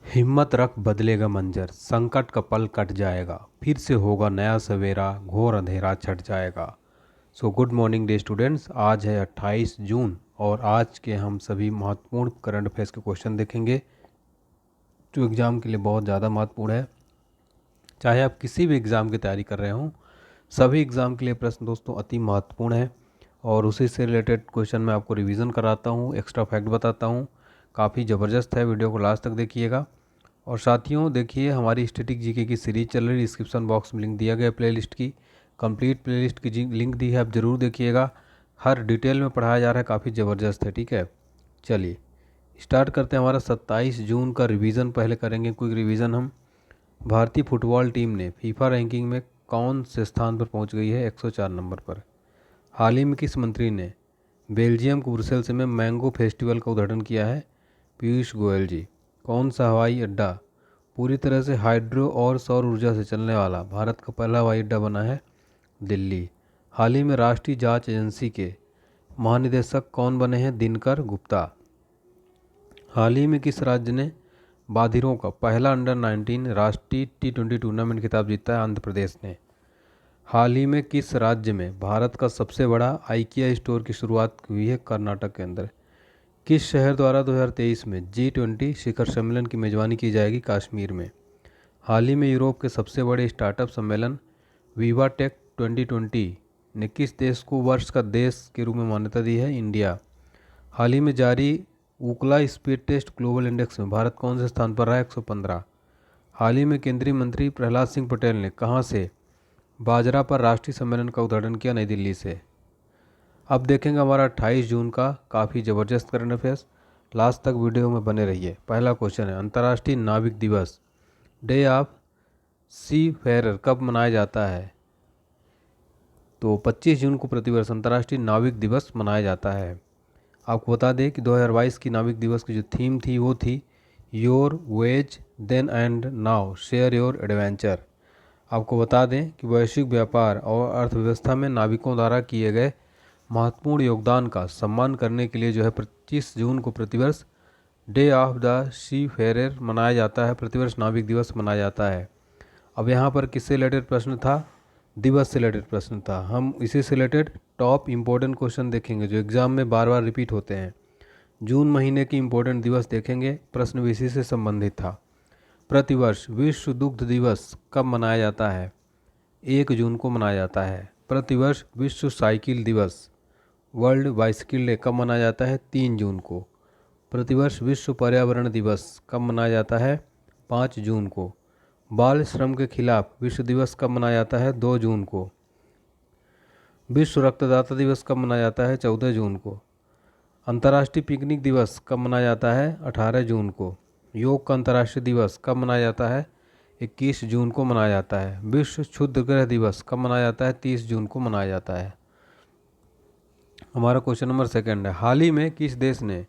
हिम्मत रख बदलेगा मंजर, संकट का पल कट जाएगा, फिर से होगा नया सवेरा, घोर अंधेरा छट जाएगा। So good morning day students. आज है 28 जून और आज के हम सभी महत्वपूर्ण करंट अफेयर्स के क्वेश्चन देखेंगे जो एग्ज़ाम के लिए बहुत ज़्यादा महत्वपूर्ण है। चाहे आप किसी भी एग्ज़ाम की तैयारी कर रहे हों, सभी एग्ज़ाम के लिए प्रश्न दोस्तों अति महत्वपूर्ण है और उसी से रिलेटेड क्वेश्चन मैं आपको रिवीजन कराता हूँ, एक्स्ट्रा फैक्ट बताता हूँ। काफ़ी ज़बरदस्त है, वीडियो को लास्ट तक देखिएगा। और साथियों देखिए, हमारी स्टैटिक जीके की सीरीज चल रही है, डिस्क्रिप्शन बॉक्स में लिंक दिया गया प्लेलिस्ट की, कंप्लीट प्लेलिस्ट की लिंक दी है, आप ज़रूर देखिएगा। हर डिटेल में पढ़ाया जा रहा है, काफ़ी ज़बरदस्त है। ठीक है, चलिए स्टार्ट करते हैं। हमारा 27 जून का रिवीजन पहले करेंगे, क्विक रिवीजन हम। भारतीय फुटबॉल टीम ने फीफा रैंकिंग में कौन से स्थान पर पहुंच गई है? 104 नंबर पर। हाल ही में किस मंत्री ने बेल्जियम के ब्रुसेल्स में मैंगो फेस्टिवल का उद्घाटन किया है? पीयूष गोयल जी। कौन सा हवाई अड्डा पूरी तरह से हाइड्रो और सौर ऊर्जा से चलने वाला भारत का पहला हवाई अड्डा बना है? दिल्ली। हाल ही में राष्ट्रीय जांच एजेंसी के महानिदेशक कौन बने हैं? दिनकर गुप्ता। हाल ही में किस राज्य ने बाधिरों का पहला अंडर-19 राष्ट्रीय T20 टूर्नामेंट खिताब जीता है? आंध्र प्रदेश ने। हाल ही में किस राज्य में भारत का सबसे बड़ा आइकिया स्टोर की शुरुआत हुई है? कर्नाटक के अंदर। किस शहर द्वारा 2023 में G20 शिखर सम्मेलन की मेजबानी की जाएगी? कश्मीर में। हाल ही में यूरोप के सबसे बड़े स्टार्टअप सम्मेलन विवा टेक 2020 ने किस देश को वर्ष का देश के रूप में मान्यता दी है? इंडिया। हाल ही में जारी उकला स्पीड टेस्ट ग्लोबल इंडेक्स में भारत कौन से स्थान पर रहा है? 115। हाल ही में केंद्रीय मंत्री प्रहलाद सिंह पटेल ने कहां से बाजरा पर राष्ट्रीय सम्मेलन का उद्घाटन किया? नई दिल्ली से। अब देखेंगे हमारा 28 जून का काफ़ी ज़बरदस्त करंट अफेयर्स, लास्ट तक वीडियो में बने रहिए। पहला क्वेश्चन है, अंतर्राष्ट्रीय नाविक दिवस डे ऑफ सी फेरर कब मनाया जाता है? तो 25 जून को प्रतिवर्ष अंतर्राष्ट्रीय नाविक दिवस मनाया जाता है। आपको बता दें कि 2022 की नाविक दिवस की जो थीम थी वो थी your voyage then and now share your adventure. आपको बता दें कि वैश्विक व्यापार और अर्थव्यवस्था में नाविकों द्वारा किए गए महत्वपूर्ण योगदान का सम्मान करने के लिए जो है 25 जून को प्रतिवर्ष day of the seafarer मनाया जाता है, प्रतिवर्ष नाविक दिवस मनाया जाता है। अब यहाँ पर किससे रिलेटेड प्रश्न था? दिवस से रिलेटेड प्रश्न था। हम इसी से रिलेटेड टॉप इम्पोर्टेंट क्वेश्चन देखेंगे जो एग्जाम में बार बार रिपीट होते हैं। जून महीने की इम्पोर्टेंट दिवस देखेंगे, प्रश्न भी इसी से संबंधित था। प्रतिवर्ष विश्व दुग्ध दिवस कब मनाया जाता है? 1 जून को मनाया जाता है। प्रतिवर्ष विश्व साइकिल दिवस वर्ल्ड बाइसिकल डे कब मनाया जाता है? 3 जून को। प्रतिवर्ष विश्व पर्यावरण दिवस कब मनाया जाता है? 5 जून को। बाल श्रम के खिलाफ विश्व दिवस कब मनाया जाता है? 2 जून को। विश्व रक्तदाता दिवस कब मनाया जाता है? 14 जून को। अंतर्राष्ट्रीय पिकनिक दिवस कब मनाया जाता है? 18 जून को। योग का अंतर्राष्ट्रीय दिवस कब मनाया जाता है? 21 जून को मनाया जाता है। विश्व क्षुद्र ग्रह दिवस कब मनाया जाता है? 30 जून को मनाया जाता है। हमारा क्वेश्चन नंबर सेकंड है, हाल ही में किस देश ने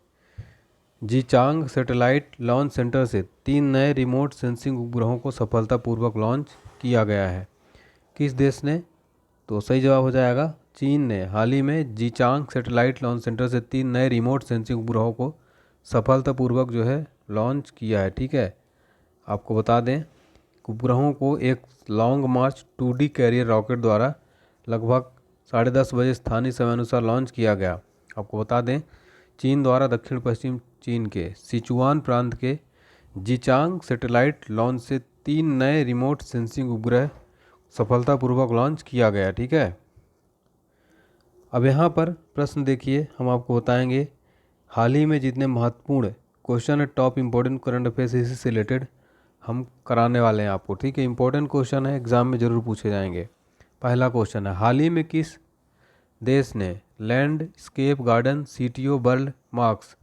जीचांग सैटेलाइट लॉन्च सेंटर से 3 नए रिमोट सेंसिंग उपग्रहों को सफलतापूर्वक लॉन्च किया गया है? किस देश ने? तो सही जवाब हो जाएगा चीन ने। हाल ही में जीचांग सैटेलाइट लॉन्च सेंटर से 3 नए रिमोट सेंसिंग उपग्रहों को सफलतापूर्वक जो है लॉन्च किया है। ठीक है, आपको बता दें उपग्रहों को एक लॉन्ग मार्च 2D कैरियर रॉकेट द्वारा लगभग 10:30 बजे स्थानीय समय अनुसार लॉन्च किया गया। आपको बता दें चीन द्वारा दक्षिण पश्चिम चीन के सिचुआन प्रांत के जीचांग सैटेलाइट लॉन्च से 3 नए रिमोट सेंसिंग उपग्रह सफलतापूर्वक लॉन्च किया गया। ठीक है, अब यहाँ पर प्रश्न देखिए, हम आपको बताएंगे हाल ही में जितने महत्वपूर्ण क्वेश्चन है टॉप इम्पोर्टेंट करंट अफेयर्स इसी से रिलेटेड हम कराने वाले हैं आपको। ठीक है, इंपॉर्टेंट क्वेश्चन है, एग्जाम में ज़रूर पूछे जाएंगे। पहला क्वेश्चन है, हाल ही में किस देश ने landscape garden CTO world marks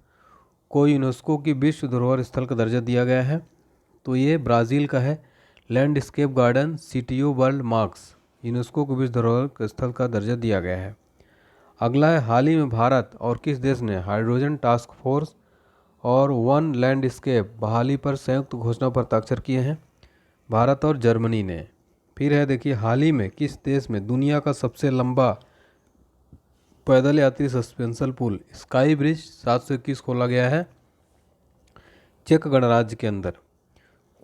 को यूनेस्को की विश्व धरोहर स्थल का दर्जा दिया गया है? तो ये ब्राज़ील का है। Landscape garden CTO world marks UNESCO को विश्व धरोहर स्थल का दर्जा दिया गया है। अगला है, हाल ही में भारत और किस देश ने हाइड्रोजन टास्क फोर्स और वन लैंडस्केप बहाली पर संयुक्त घोषणा पर हस्ताक्षर किए हैं? भारत और जर्मनी ने। फिर है देखिए, हाल ही में किस देश में दुनिया का सबसे लंबा पैदल यात्री सस्पेंशन पुल स्काई ब्रिज 721 खोला गया है? चेक गणराज्य के अंदर।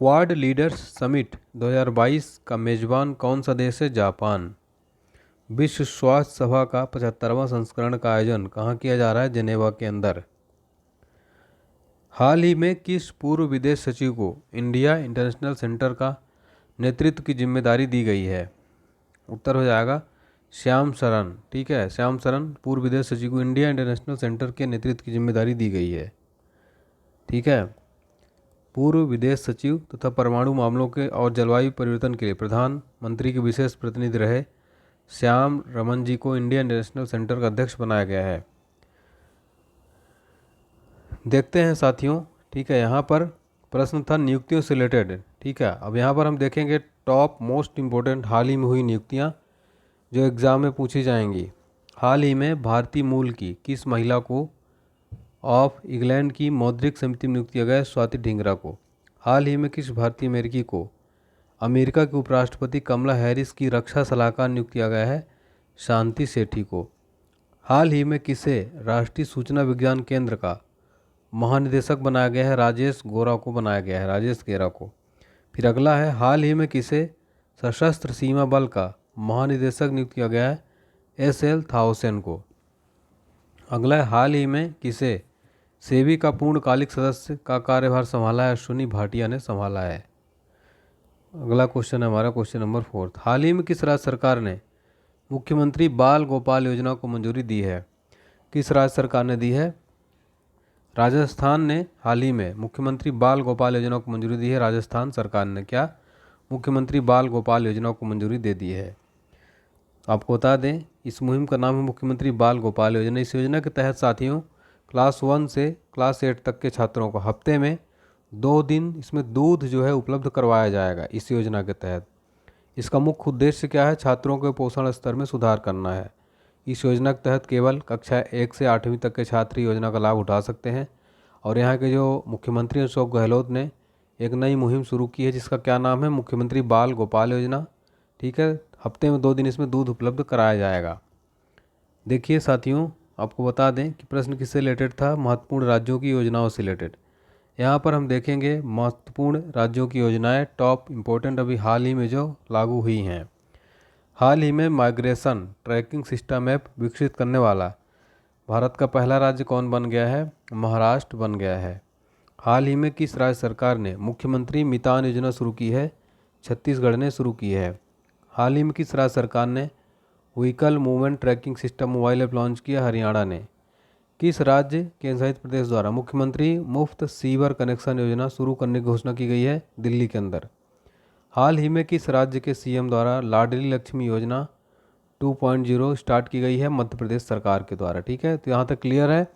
क्वाड लीडर्स समिट 2022 का मेजबान कौन सा देश है? जापान। विश्व स्वास्थ्य सभा का 75वां संस्करण का आयोजन कहाँ किया जा रहा है? जेनेवा के अंदर। हाल ही में किस पूर्व विदेश सचिव को इंडिया इंटरनेशनल सेंटर का नेतृत्व की जिम्मेदारी दी गई है? उत्तर हो जाएगा श्याम शरण। ठीक है, श्याम शरण पूर्व विदेश सचिव को इंडिया इंटरनेशनल सेंटर के नेतृत्व की जिम्मेदारी दी गई है। ठीक है, पूर्व विदेश सचिव तथा परमाणु मामलों के और जलवायु परिवर्तन के लिए प्रधानमंत्री के विशेष प्रतिनिधि रहे श्याम रमन जी को इंडिया इंटरनेशनल सेंटर का अध्यक्ष बनाया गया है। देखते हैं साथियों, ठीक है, यहाँ पर प्रश्न था नियुक्तियों से रिलेटेड। ठीक है, अब यहाँ पर हम देखेंगे टॉप मोस्ट इम्पोर्टेंट हाल ही में हुई नियुक्तियाँ जो एग्ज़ाम में पूछी जाएंगी। हाल ही में भारतीय मूल की किस महिला को ऑफ इंग्लैंड की मौद्रिक समिति में नियुक्त किया गया? स्वाति ढिंगरा को। हाल ही में किस भारतीय अमेरिकी को अमेरिका के उपराष्ट्रपति कमला हैरिस की रक्षा सलाहकार नियुक्त किया गया है? शांति सेठी को। हाल ही में किसे राष्ट्रीय सूचना विज्ञान केंद्र का महानिदेशक बनाया गया है? राजेश गोरा को बनाया गया है, राजेश गेरा को। फिर अगला है, हाल ही में किसे सशस्त्र सीमा बल का महानिदेशक नियुक्त किया गया है? एस.एल. थाउसेन को। अगला है, हाल ही में किसे सेबी का पूर्णकालिक सदस्य का कार्यभार संभाला है? अश्विनी भाटिया ने संभाला है। अगला क्वेश्चन है हमारा क्वेश्चन नंबर 4। हाल ही में किस राज्य सरकार ने मुख्यमंत्री बाल गोपाल योजना को मंजूरी दी है? किस राज्य सरकार ने दी है? राजस्थान ने हाल ही में मुख्यमंत्री बाल गोपाल योजना को मंजूरी दी है। राजस्थान सरकार ने क्या मुख्यमंत्री बाल गोपाल योजना को मंजूरी दे दी है। आपको बता दें इस मुहिम का नाम है मुख्यमंत्री बाल गोपाल योजना। इस योजना के तहत साथियों क्लास 1 से क्लास 8 तक के छात्रों को हफ्ते में 2 दिन इसमें दूध जो है उपलब्ध करवाया जाएगा इस योजना के तहत। इसका मुख्य उद्देश्य क्या है? छात्रों के पोषण स्तर में सुधार करना है। इस योजना के तहत केवल कक्षा 1 से 8वीं तक के छात्र योजना का लाभ उठा सकते हैं। और यहाँ के जो मुख्यमंत्री अशोक गहलोत ने एक नई मुहिम शुरू की है जिसका क्या नाम है? मुख्यमंत्री बाल गोपाल योजना। ठीक है, हफ्ते में 2 दिन इसमें दूध उपलब्ध कराया जाएगा। देखिए साथियों, आपको बता दें कि प्रश्न किससे रिलेटेड था? महत्वपूर्ण राज्यों की योजनाओं से रिलेटेड। यहाँ पर हम देखेंगे महत्वपूर्ण राज्यों की योजनाएं टॉप इम्पोर्टेंट अभी हाल ही में जो लागू हुई हैं। हाल ही में माइग्रेशन ट्रैकिंग सिस्टम ऐप विकसित करने वाला भारत का पहला राज्य कौन बन गया है? महाराष्ट्र बन गया है। हाल ही में किस राज्य सरकार ने मुख्यमंत्री मितान योजना शुरू की है? छत्तीसगढ़ ने शुरू की है। हाल ही में किस राज्य सरकार ने vehicle movement tracking system mobile app launch किया? हरियाणा ने। किस राज्य केंद्र शासित प्रदेश द्वारा मुख्यमंत्री मुफ्त सीवर कनेक्शन योजना शुरू करने की घोषणा की गई है? दिल्ली के अंदर। हाल ही में किस राज्य के सीएम द्वारा लाडली लक्ष्मी योजना 2.0 स्टार्ट की गई है? मध्य प्रदेश सरकार के द्वारा। ठीक है, तो यहाँ तक क्लियर है।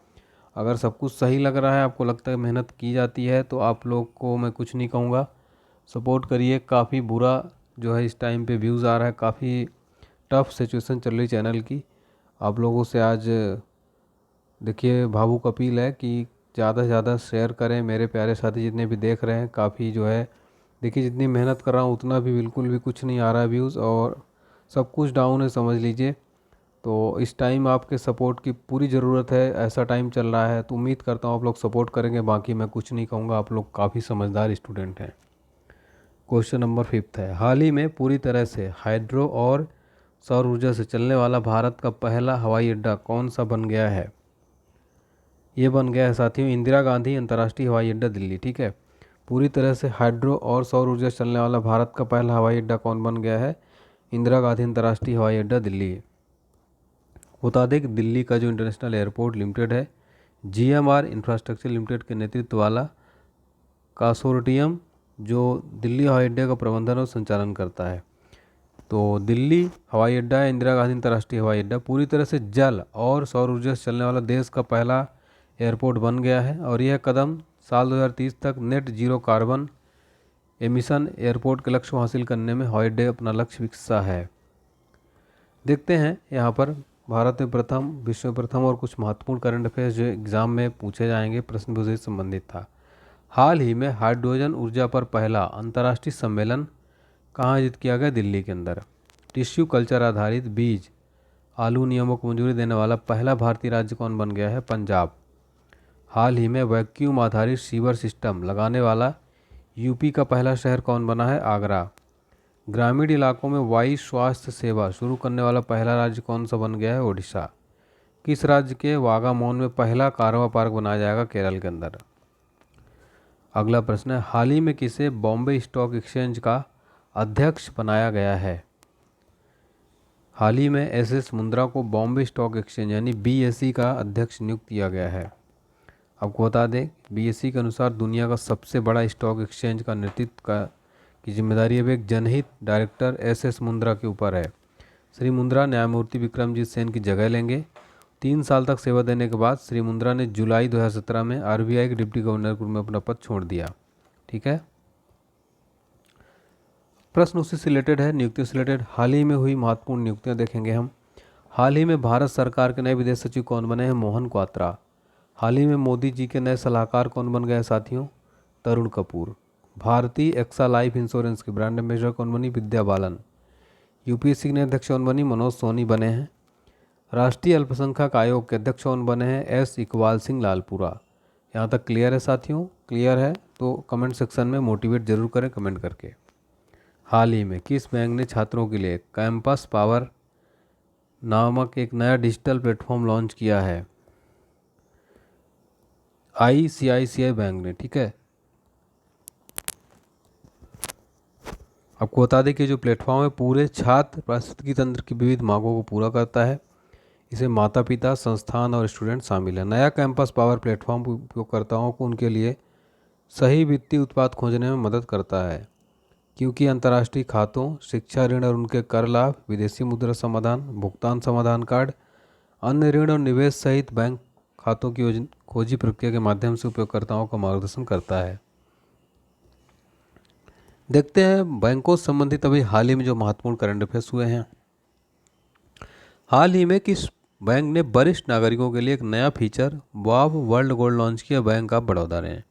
अगर सब कुछ सही लग रहा है, आपको लगता है मेहनत की जाती है, तो आप लोग को मैं कुछ नहीं कहूँगा, सपोर्ट करिए। काफ़ी बुरा जो है इस टाइम पे व्यूज़ आ रहा है, काफ़ी टफ सिचुएशन चल रही चैनल की। आप लोगों से आज देखिए भावुक अपील है कि ज़्यादा से ज़्यादा शेयर करें। मेरे प्यारे साथी जितने भी देख रहे हैं, काफ़ी जो है देखिए जितनी मेहनत कर रहा हूँ उतना भी बिल्कुल भी कुछ नहीं आ रहा है व्यूज़, और सब कुछ डाउन है समझ लीजिए। तो इस टाइम आपके सपोर्ट की पूरी ज़रूरत है, ऐसा टाइम चल रहा है। तो उम्मीद करता हूँ आप लोग सपोर्ट करेंगे। बाकी मैं कुछ नहीं कहूँगा, आप लोग काफ़ी समझदार स्टूडेंट हैं। क्वेश्चन नंबर 5 है, हाल ही में पूरी तरह से हाइड्रो और सौर ऊर्जा से चलने वाला भारत का पहला हवाई अड्डा कौन सा बन गया है? ये बन गया है साथियों इंदिरा गांधी अंतर्राष्ट्रीय हवाई अड्डा दिल्ली। ठीक है, पूरी तरह से हाइड्रो और सौर ऊर्जा से चलने वाला भारत का पहला हवाई अड्डा कौन बन गया है? इंदिरा गांधी अंतर्राष्ट्रीय हवाई अड्डा दिल्ली। बता दें कि दिल्ली का जो इंटरनेशनल एयरपोर्ट लिमिटेड है GMR इंफ्रास्ट्रक्चर लिमिटेड के नेतृत्व वाला कंसोर्टियम जो दिल्ली हवाई अड्डे का प्रबंधन और संचालन करता है। तो दिल्ली हवाई अड्डा है इंदिरा गांधी अंतर्राष्ट्रीय हवाई अड्डा, पूरी तरह से जल और सौर ऊर्जा से चलने वाला देश का पहला एयरपोर्ट बन गया है। और यह कदम साल 2030 तक net zero carbon emission airport के लक्ष्य को हासिल करने में हवाई अड्डे अपना लक्ष्य विकसा है। देखते हैं यहाँ पर भारत में प्रथम, विश्व में प्रथम और कुछ महत्वपूर्ण करंट अफेयर्स जो एग्जाम में पूछे जाएंगे, प्रश्न से संबंधित था। हाल ही में हाइड्रोजन ऊर्जा पर पहला अंतर्राष्ट्रीय सम्मेलन कहाँ आयोजित किया गया? दिल्ली के अंदर। टिश्यू कल्चर आधारित बीज आलू नियमों को मंजूरी देने वाला पहला भारतीय राज्य कौन बन गया है? पंजाब। हाल ही में वैक्यूम आधारित सीवर सिस्टम लगाने वाला यूपी का पहला शहर कौन बना है? आगरा। ग्रामीण इलाकों में वायु स्वास्थ्य सेवा शुरू करने वाला पहला राज्य कौन सा बन गया है? ओडिशा। किस राज्य के वागामोन में पहला कारवा पार्क बनाया जाएगा? केरल के अंदर। अगला प्रश्न है, हाल ही में किसे बॉम्बे स्टॉक एक्सचेंज का अध्यक्ष बनाया गया है? हाल ही में एस मुंद्रा को बॉम्बे स्टॉक एक्सचेंज यानी बीएसई का अध्यक्ष नियुक्त किया गया है। आपको बता दें, बीएसई के अनुसार दुनिया का सबसे बड़ा स्टॉक एक्सचेंज का नेतृत्व की जिम्मेदारी अब एक जनहित डायरेक्टर एस मुंद्रा के ऊपर है। श्री मुंद्रा न्यायमूर्ति विक्रमजीत सेन की जगह लेंगे। 3 साल तक सेवा देने के बाद श्री मुंद्रा ने जुलाई 2017 में आरबीआई के डिप्टी गवर्नर के रूप में अपना पद छोड़ दिया। ठीक है, प्रश्न उसी से रिलेटेड है, नियुक्तियों से रिलेटेड। हाल ही में हुई महत्वपूर्ण नियुक्तियां देखेंगे हम। हाल ही में भारत सरकार के नए विदेश सचिव कौन बने हैं? मोहन क्वात्रा। हाल ही में मोदी जी के नए सलाहकार कौन बन गए साथियों? तरुण कपूर। भारतीय एक्सा लाइफ इंश्योरेंस की ब्रांड एम्बेसडर कौन बनी? विद्या बालन। यूपीएससी के नए अध्यक्ष कौन बनी? मनोज सोनी बने हैं। राष्ट्रीय अल्पसंख्यक आयोग के अध्यक्ष कौन बने हैं? एस इकबाल सिंह लालपुरा। यहाँ तक क्लियर है साथियों? क्लियर है तो कमेंट सेक्शन में मोटिवेट जरूर करें कमेंट करके। हाल ही में किस बैंक ने छात्रों के लिए कैंपस पावर नामक एक नया डिजिटल प्लेटफॉर्म लॉन्च किया है? आईसीआईसीआई बैंक ने। ठीक है, आपको बता दें कि जो प्लेटफॉर्म है पूरे छात्र पारिस्थितिकी तंत्र की विविध मांगों को पूरा करता है। इसे माता पिता, संस्थान और स्टूडेंट शामिल है। नया कैंपस पावर प्लेटफॉर्म उपयोगकर्ताओं को उनके लिए सही वित्तीय उत्पाद खोजने में मदद करता है, क्योंकि अंतर्राष्ट्रीय खातों, शिक्षा ऋण और उनके कर लाभ, विदेशी मुद्रा समाधान, भुगतान समाधान कार्ड, अन्य ऋण और निवेश सहित बैंक खातों की खोजी प्रक्रिया के माध्यम से उपयोगकर्ताओं का मार्गदर्शन करता है। देखते हैं बैंकों से संबंधित अभी हाल ही में जो महत्वपूर्ण करंट अफेयर्स हुए हैं। हाल ही में किस बैंक ने वरिष्ठ नागरिकों के लिए एक नया feature Bob world gold launch किया? बैंक ऑफ बड़ौदा ने।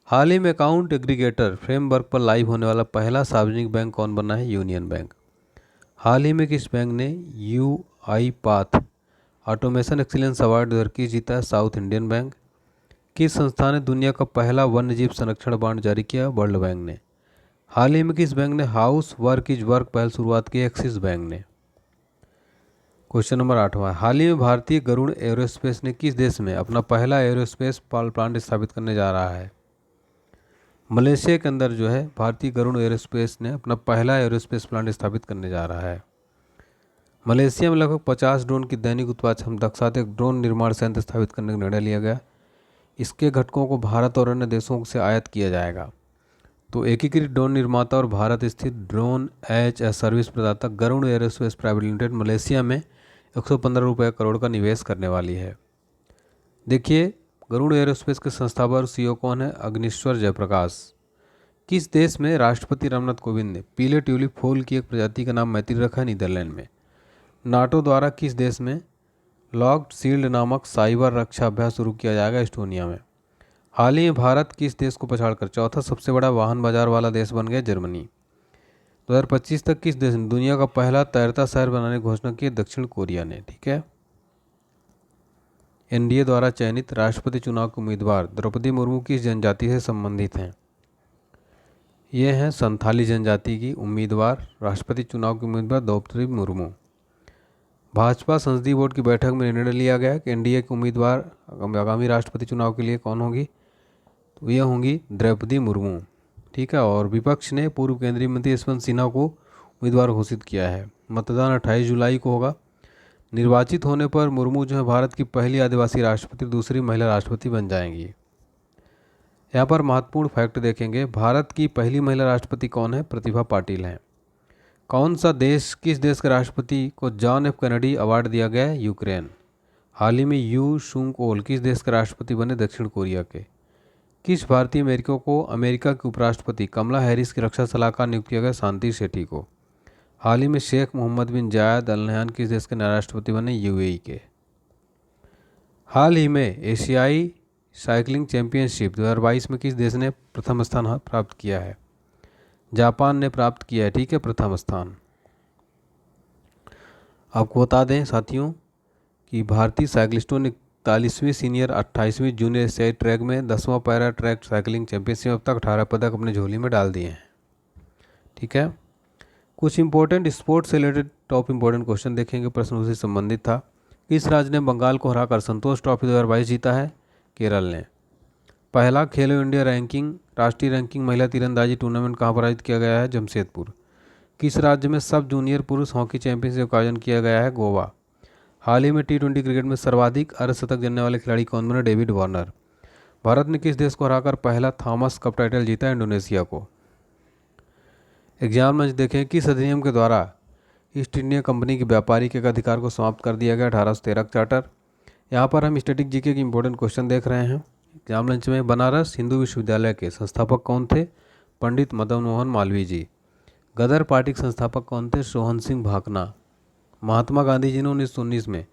हाल ही में अकाउंट एग्रीगेटर फ्रेमवर्क पर लाइव होने वाला पहला सार्वजनिक बैंक कौन बना है? Union bank. हाल ही में किस बैंक ने UI path automation excellence award 2021 जीता है? South Indian bank. किस संस्था ने दुनिया का पहला वन्यजीव संरक्षण बांड जारी किया? वर्ल्ड बैंक ने। हाल ही में किस बैंक ने हाउस वर्क इज वर्क पहल शुरुआत की? एक्सिस बैंक ने। क्वेश्चन नंबर 8वां, हाल ही में भारतीय गरुड़ एरोस्पेस ने किस देश में अपना पहला एरोस्पेस प्लांट स्थापित करने जा रहा है? मलेशिया के अंदर जो है भारतीय गरुड़ एरोस्पेस ने अपना पहला एरोस्पेस प्लांट स्थापित करने जा रहा है। मलेशिया में लगभग 50 ड्रोन की दैनिक उत्पादन क्षमता के साथ एक ड्रोन निर्माण संयंत्र स्थापित करने का निर्णय लिया गया। इसके घटकों को भारत और अन्य देशों से आयात किया जाएगा। तो एकीकृत ड्रोन निर्माता और भारत स्थित ड्रोन एज ए सर्विस प्रदाता Garuda aerospace private limited Malaysia में 115 करोड़ का निवेश करने वाली है। देखिए, गरुड़ एरोस्पेस के संस्थापक और सीईओ कौन है? अग्निश्वर जयप्रकाश। किस देश में राष्ट्रपति रामनाथ कोविंद ने पीले ट्यूलिप फूल की एक प्रजाति का नाम मैत्री रखा है? नीदरलैंड में। नाटो द्वारा किस देश में लॉक्ड शील्ड नामक साइबर रक्षा अभ्यास शुरू किया जाएगा? एस्टोनिया में। हाल ही में भारत किस देश को पछाड़कर चौथा सबसे बड़ा वाहन बाजार वाला देश बन गया? जर्मनी। 2025 तक किस देश ने दुनिया का पहला तैरता शहर बनाने की घोषणा की? दक्षिण कोरिया ने। ठीक है, एनडीए द्वारा चयनित राष्ट्रपति चुनाव के उम्मीदवार द्रौपदी मुर्मू किस जनजाति से संबंधित हैं? ये हैं संथाली जनजाति की उम्मीदवार, राष्ट्रपति चुनाव के उम्मीदवार द्रौपदी मुर्मू। भाजपा संसदीय बोर्ड की बैठक में निर्णय लिया गया कि एनडीए के उम्मीदवार आगामी राष्ट्रपति चुनाव के लिए कौन होगी? तो यह होंगी द्रौपदी मुर्मू। ठीक है, और विपक्ष ने पूर्व केंद्रीय मंत्री यशवंत सिन्हा को उम्मीदवार घोषित किया है। मतदान 28 जुलाई को होगा। निर्वाचित होने पर मुर्मू जो है भारत की पहली आदिवासी राष्ट्रपति, दूसरी महिला राष्ट्रपति बन जाएंगी। यहाँ पर महत्वपूर्ण फैक्ट देखेंगे, भारत की पहली महिला राष्ट्रपति कौन है? प्रतिभा पाटिल हैं। कौन सा देश, किस देश के राष्ट्रपति को जॉन एफ कैनेडी अवार्ड दिया गया है? यूक्रेन। हाल ही में यू सुंग ओल किस देश के राष्ट्रपति बने? दक्षिण कोरिया के। किस भारतीय अमेरिकी को अमेरिका के उपराष्ट्रपति कमला हैरिस की रक्षा सलाहकार नियुक्त किया गया? शांति शेट्टी को। हाल ही में शेख मोहम्मद बिन जायद अल नहयान किस देश के नए राष्ट्रपति बने? यूएई के। हाल ही में एशियाई साइकिलिंग चैंपियनशिप 2022 में किस देश ने प्रथम स्थान प्राप्त किया है? जापान ने प्राप्त किया है। ठीक है, प्रथम स्थान। आपको बता दें साथियों कि भारतीय साइकिलिस्टों ने 41वीं सीनियर 28वीं जूनियर एशियाई ट्रैक में 10वां पैरा ट्रैक साइकिलिंग चैंपियनशिप अब तक 18 पदक अपने झोली में डाल दिए हैं। ठीक है, कुछ इंपॉर्टेंट स्पोर्ट्स से रिलेटेड टॉप इंपॉर्टेंट क्वेश्चन देखेंगे, प्रश्न उसी से संबंधित था। किस राज्य ने बंगाल को हराकर संतोष ट्रॉफी 2022 जीता है? केरल ने। पहला खेलो इंडिया रैंकिंग राष्ट्रीय रैंकिंग महिला तीरंदाजी टूर्नामेंट कहाँ पर आयोजित किया गया है? जमशेदपुर। किस राज्य में सब जूनियर पुरुष हॉकी चैंपियनशिप का आयोजन किया गया है? गोवा। हाल ही में T20 क्रिकेट में सर्वाधिक अर्धशतक जड़ने वाले खिलाड़ी कौन बने? David Warner. भारत ने किस देश को हराकर पहला थॉमस कप टाइटल जीता? इंडोनेशिया को। एग्जाम में देखें, किस अधिनियम के द्वारा ईस्ट इंडिया कंपनी के व्यापारिक एक अधिकार को समाप्त कर दिया गया? 1813 चार्टर। यहाँ पर हम स्टैटिक जीके के इंपॉर्टेंट क्वेश्चन देख रहे हैं। एग्जाम लंच में बनारस हिंदू विश्वविद्यालय के संस्थापक कौन थे? पंडित मदन मोहन मालवीय जी। गदर पार्टी के संस्थापक कौन थे? सोहन सिंह भाकना। महात्मा गांधी जी ने 1919 में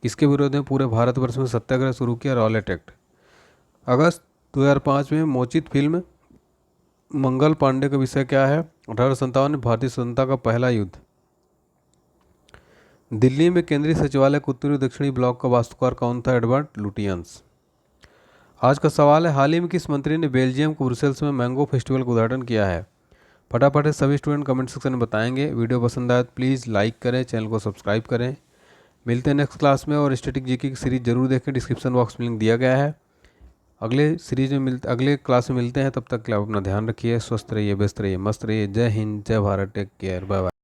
किसके विरोध में पूरे भारतवर्ष में सत्याग्रह शुरू किया? Rowlatt act. अगस्त 2005 में मोचित फिल्म मंगल पांडे का विषय क्या है? 1857 में भारतीय स्वतंत्रता का पहला युद्ध। दिल्ली में केंद्रीय सचिवालय के उत्तरी दक्षिणी ब्लॉक का वास्तुकार कौन था? Edward Lutyens. आज का सवाल है, हाल ही में किस मंत्री ने बेल्जियम के ब्रुसेल्स में मैंगो फेस्टिवल का उद्घाटन किया है? फटाफट सभी स्टूडेंट कमेंट सेक्शन में बताएंगे। वीडियो पसंद आए तो प्लीज़ लाइक करें, चैनल को सब्सक्राइब करें। मिलते हैं नेक्स्ट क्लास में, और स्टैटिक जीके की सीरीज जरूर देखें, डिस्क्रिप्शन बॉक्स में लिंक दिया गया है। अगले क्लास में मिलते हैं, तब तक के लिए आप अपना ध्यान रखिए, स्वस्थ रहिए, व्यस्त रहिए, मस्त रहिए। जय हिंद, जय Bharat, take care, bye bye.